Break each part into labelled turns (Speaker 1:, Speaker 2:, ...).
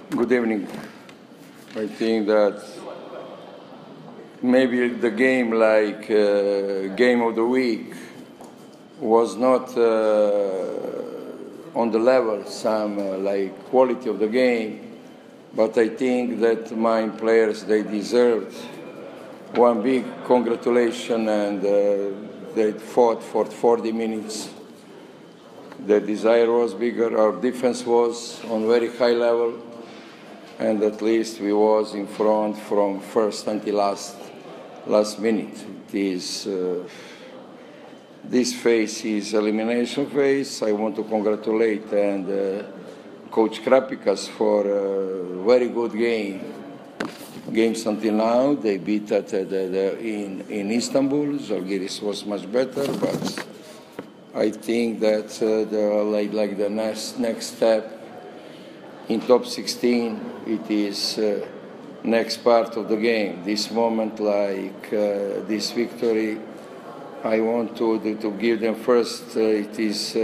Speaker 1: Good evening. I think that maybe the game, like game of the week, was not on the level, some like quality of the game, but I think that my players, they deserved one big congratulation, and they fought for 40 minutes. The desire was bigger, our defense was on very high level, and at least we was in front from first until last minute. This phase is elimination phase. I want to congratulate Coach Krapikas for a very good games until now. They beat in Istanbul. Zalgiris was much better, but I think that the next step in top 16, it is next part of the game. This moment, this victory, I want to give them first. It is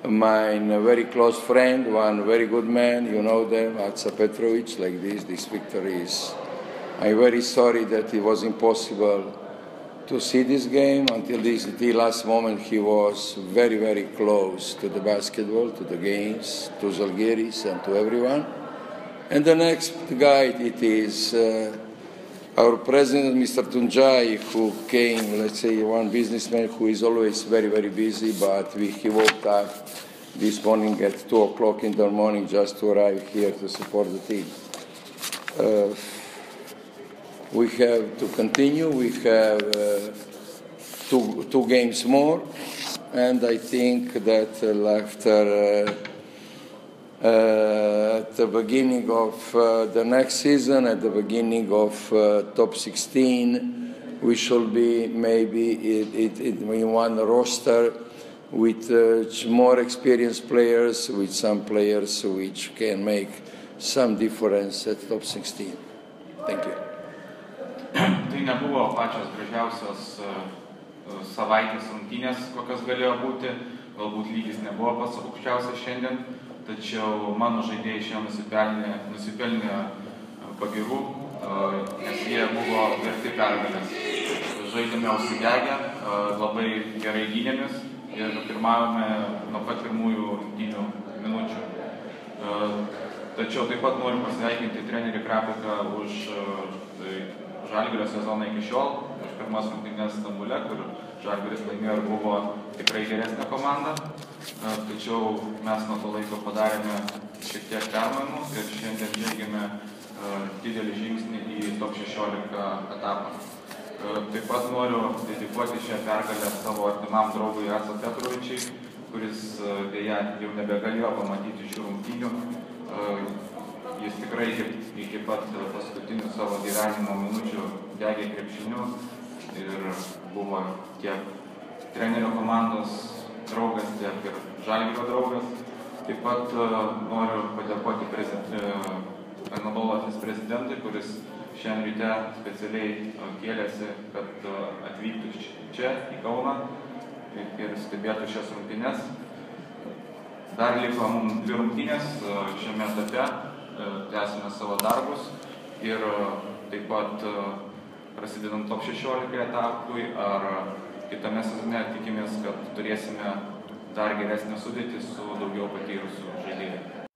Speaker 1: my very close friend, one very good man, you know them, Atsa Petrovic, like this. This victory is, I'm very sorry that it was impossible to see this game until the last moment. He was very, very close to the basketball, to the games, to Zalgiris and to everyone. And the next guy, it is our president, Mr. Tunjai, who came, let's say, one businessman who is always very, very busy, but he woke up this morning at 2 o'clock in the morning just to arrive here to support the team. We have to continue. We have two games more, and I think that after at the beginning of the next season, at the beginning of top 16, we should be maybe in one roster with more experienced players, with some players which can make some difference at top 16. Thank you.
Speaker 2: Tai nebuvo pačios gražiausios savaitės rungtynės, kokios galėjo būti, galbūt lygis nebuvo pats aukščiausias šiandien, tačiau mano žaidėjai šiandien nusipelnė pagirų, nes jie buvo verti pergalės. Žaidėme užsidegę, labai gerai gynėmės ir pirmavome nuo pat pirmųjų rungtynių minučių. Tačiau taip pat noriu pasveikinti trenerį Krapiką už Žalgirio sezoną iki šiol, už pirmas rungtynes Stambule, kur Žalgiris laimėjo ir buvo tikrai geresnė komanda. Tačiau mes nuo to laiko padarėme šiek tiek permainų ir šiandien žengėme didelį žingsnį į top 16 etapą. Taip pat noriu dedikuoti šią pergalę savo artimam draugui Atsa Petrovičiui, kuris dėja jau nebegalėjo pamatyti šių rungtynių. Jis tikrai iki pat paskutinių savo gyvenimo minučių degė krepšiniu ir buvo tiek trenerio komandos draugas, tiek ir Žalgirio draugas. Taip pat noriu padėkoti Anadolu prezidentui, kuris šiandien ryte specialiai kėlėsi, kad atvyktų čia į Kauną ir stebėtų šias rungtynes. Dar liko mums 2 rungtynės šiame etape. Tęsime savo darbus ir taip pat prasidedant top 16 etapui ar kitame sezone tikimės, kad turėsime dar geresnę sudėtį su daugiau patyrusių žaidėjų.